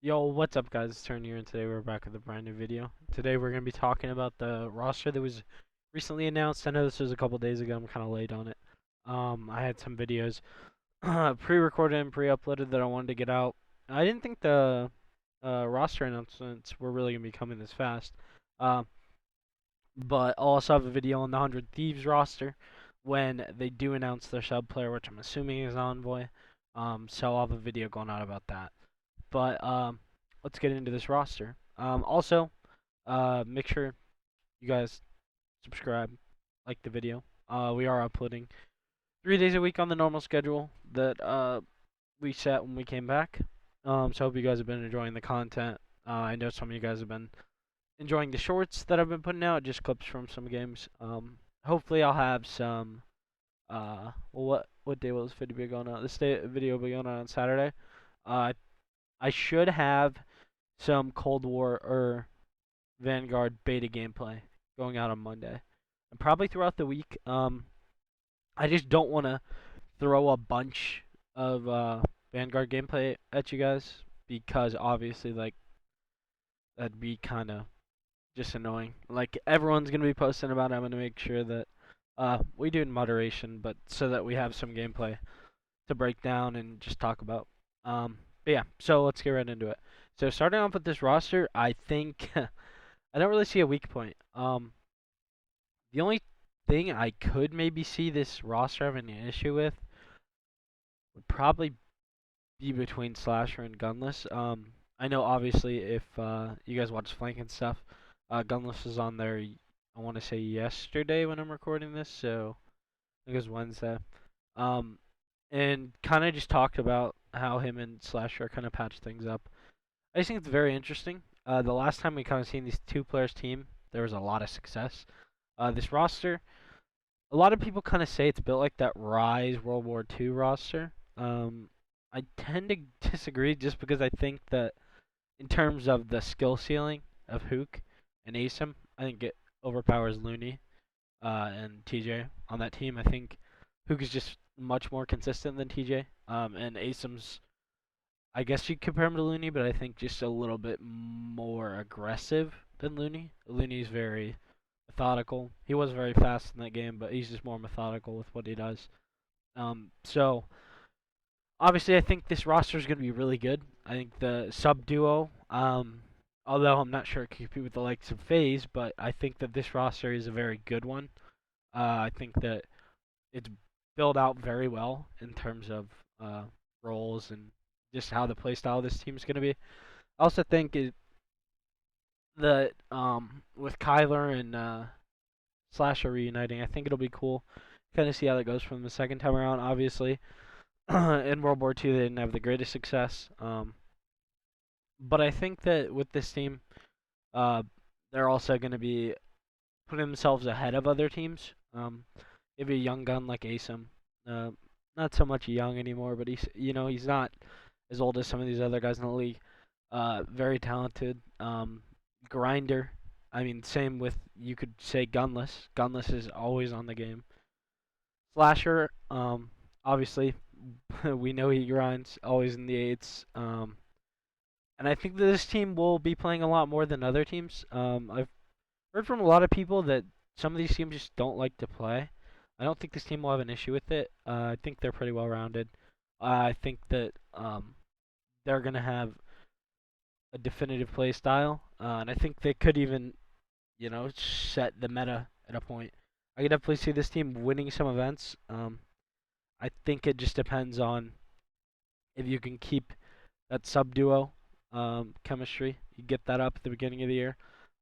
Yo, what's up guys? It's Turn here and today we're back with a brand new video. Today we're going to be talking about the roster that was recently announced. I know this was a couple days ago. I'm kind of late on it. I had some videos pre-recorded and pre-uploaded that I wanted to get out. I didn't think the roster announcements were really going to be coming this fast. Uh, but I'll also have a video on the 100 Thieves roster when they do announce their sub player, which I'm assuming is Envoy. So I'll have a video going out about that. But let's get into this roster. Also, make sure you guys subscribe, like the video. We are uploading 3 days a week on the normal schedule that we set when we came back. So I hope you guys have been enjoying the content. I know some of you guys have been enjoying the shorts that I've been putting out, just clips from some games. Hopefully I'll have some. What day will this video be going on? This video will be going on Saturday. Uh, I should have some Cold War or Vanguard beta gameplay going out on Monday, and probably throughout the week. I just don't want to throw a bunch of Vanguard gameplay at you guys because obviously, like, that'd be kind of just annoying. Like, everyone's gonna be posting about it. I'm gonna make sure that we do it in moderation, but so that we have some gameplay to break down and just talk about. But yeah, so let's get right into it. So starting off with this roster, I think I don't really see a weak point. The only thing I could maybe see this roster having an issue with would probably be between Slasher and Gunless. I know obviously if you guys watch Flank and stuff, Gunless was on there. I want to say yesterday when I'm recording this, so I think it was Wednesday. Um, and kind of just talked about how him and Slasher kind of patched things up. I just think it's very interesting. The last time we kind of seen these two players team, there was a lot of success. This roster, a lot of people kind of say it's built like that Rise World War II roster. I tend to disagree just because I think that in terms of the skill ceiling of Hook and Asim, I think it overpowers Looney and TJ on that team. I think Hook is just much more consistent than TJ, and Asim's I guess you compare him to Looney, but I think just a little bit more aggressive than Looney. Looney's very methodical. He was very fast in that game, but he's just more methodical with what he does. So obviously, I think this roster is going to be really good. I think the sub duo, although I'm not sure it can compete with the likes of FaZe, but I think that this roster is a very good one. I think that it's built out very well in terms of roles and just how the playstyle of this team is going to be. I also think that with Kyler and Slasher reuniting, I think it'll be cool. Kind of see how that goes from the second time around. Obviously, in World War II, they didn't have the greatest success. But I think that with this team, uh, they're also going to be putting themselves ahead of other teams. If a young gun like Asim, uh, not so much young anymore, but he's not as old as some of these other guys in the league. Very talented. Grinder. I mean, same with you could say Gunless. Gunless is always on the game. Slasher. Obviously, we know he grinds. Always in the eights. And I think that this team will be playing a lot more than other teams. I've heard from a lot of people that some of these teams just don't like to play. I don't think this team will have an issue with it. I think they're pretty well rounded. I think that they're gonna have a definitive play style, and I think they could even, set the meta at a point. I could definitely see this team winning some events. I think it just depends on if you can keep that sub duo chemistry. You get that up at the beginning of the year,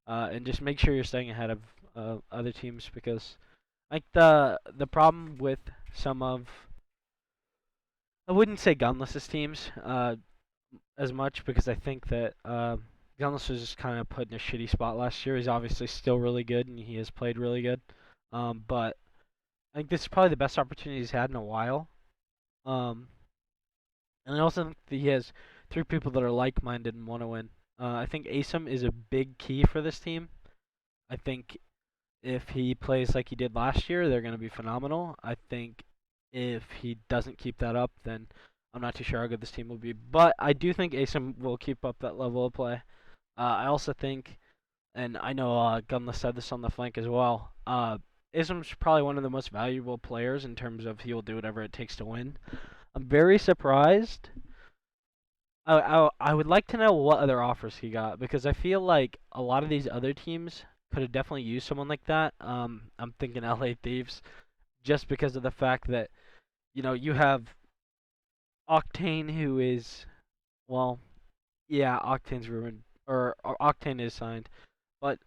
and just make sure you're staying ahead of other teams because like the problem with some of I wouldn't say gunless teams as much because I think that Gunless was just kind of put in a shitty spot last year. He's obviously still really good and he has played really good, but I think this is probably the best opportunity he's had in a while. Um, and I also think that he has three people that are like-minded and want to win. I think Asim is a big key for this team. I think if he plays like he did last year, they're going to be phenomenal. I think if he doesn't keep that up, then I'm not too sure how good this team will be, but I do think ASIM will keep up that level of play. I also think, and I know Gunless said this on the flank as well. Ism's probably one of the most valuable players in terms of he will do whatever it takes to win. I'm very surprised. I would like to know what other offers he got because I feel like a lot of these other teams could have definitely used someone like that. I'm thinking LA Thieves just because of the fact that you have Octane who is well, yeah, Octane's ruined or Octane is signed, but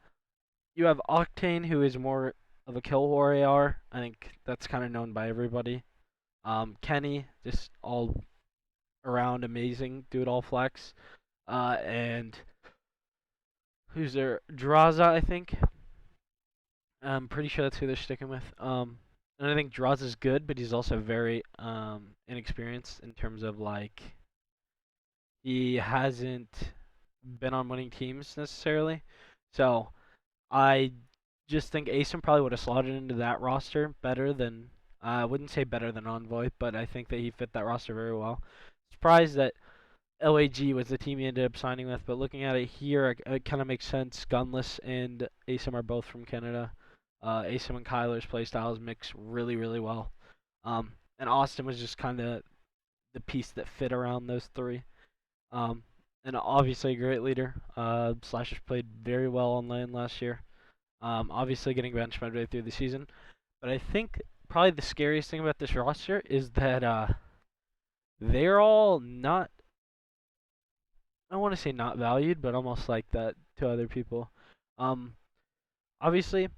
you have Octane who is more of a kill warrior. I think that's kind of known by everybody. Kenny just all around amazing, do it all flex. And who's there? Draza, I think. I'm pretty sure that's who they're sticking with. And I think Draza's good, but he's also very inexperienced in terms of like he hasn't been on winning teams necessarily. So I just think Asim probably would have slotted into that roster better than I wouldn't say better than Envoy, but I think that he fit that roster very well. Surprised that LAG was the team he ended up signing with, but looking at it here, it kind of makes sense. Gunless and Asim are both from Canada. Asim and Kyler's playstyles mix really, really well. And Austin was just kind of the piece that fit around those three. Um, and obviously a great leader. Slashers played very well on lane last year. Obviously getting benched midway through the season. But I think probably the scariest thing about this roster is that they're all not, I don't want to say not valued, but almost like that to other people. Um, Obviously,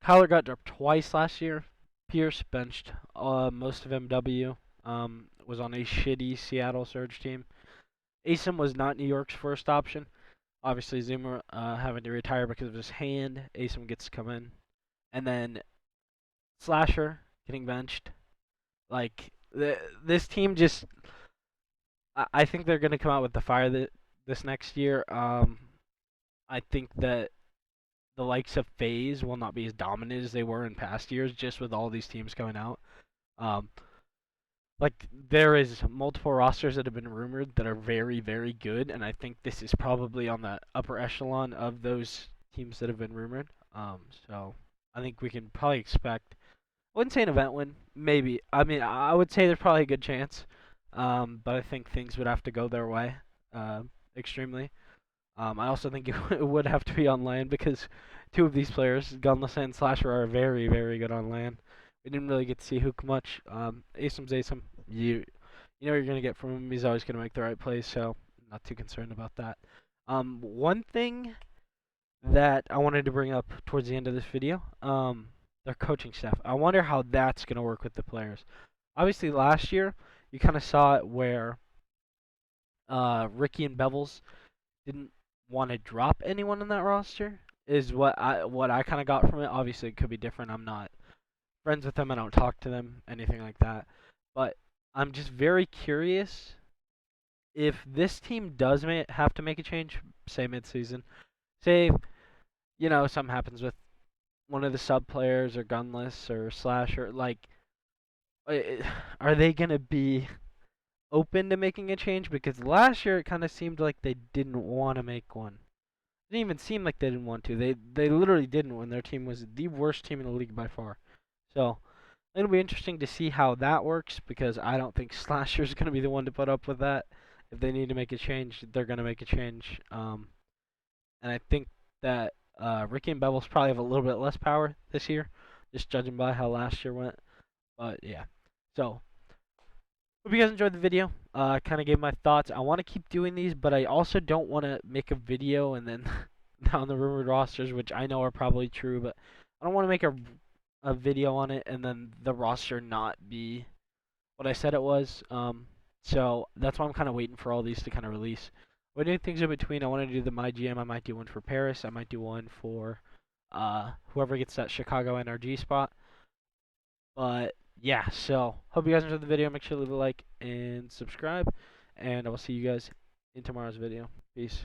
Kyler got dropped twice last year. Pierce benched most of MW. Was on a shitty Seattle Surge team. Asim was not New York's first option. Obviously, Zoomer having to retire because of his hand. Asim gets to come in. And then Slasher getting benched. Like, this team just. I think they're going to come out with the fire this next year. I think that the likes of FaZe will not be as dominant as they were in past years, just with all these teams coming out. Um, like there is multiple rosters that have been rumored that are very, very good, and I think this is probably on the upper echelon of those teams that have been rumored. So I think we can probably expect. I wouldn't say an event win, maybe. I mean, I would say there's probably a good chance, but I think things would have to go their way, extremely. I also think it would have to be on land because two of these players, Gunless and Slasher, are very, very good on land. We didn't really get to see Hook much. Asim's Asim. You know what you're gonna get from him. He's always gonna make the right plays, so not too concerned about that. One thing that I wanted to bring up towards the end of this video, their coaching staff. I wonder how that's gonna work with the players. Obviously, last year you kind of saw it where Ricky and Bevels didn't want to drop anyone in that roster is what I kind of got from it. Obviously, it could be different. I'm not friends with them. I don't talk to them, anything like that. But I'm just very curious if this team does have to make a change, say midseason, say something happens with one of the sub players or Gunless or Slasher, like, are they gonna be open to making a change? Because last year it kind of seemed like they didn't want to make one. It didn't even seem like they didn't want to. They literally didn't when their team was the worst team in the league by far. So it'll be interesting to see how that works because I don't think Slasher's gonna be the one to put up with that. If they need to make a change, they're gonna make a change. And I think that Ricky and Bevels probably have a little bit less power this year, just judging by how last year went. But yeah, so hope you guys enjoyed the video. Kind of gave my thoughts. I want to keep doing these, but I also don't want to make a video and then down the rumored rosters, which I know are probably true, but I don't want to make a video on it and then the roster not be what I said it was. So that's why I'm kind of waiting for all these to kind of release. We're doing things in between. I want to do the My GM. I might do one for Paris. I might do one for whoever gets that Chicago NRG spot. But yeah, so hope you guys enjoyed the video. Make sure to leave a like and subscribe. And I will see you guys in tomorrow's video. Peace.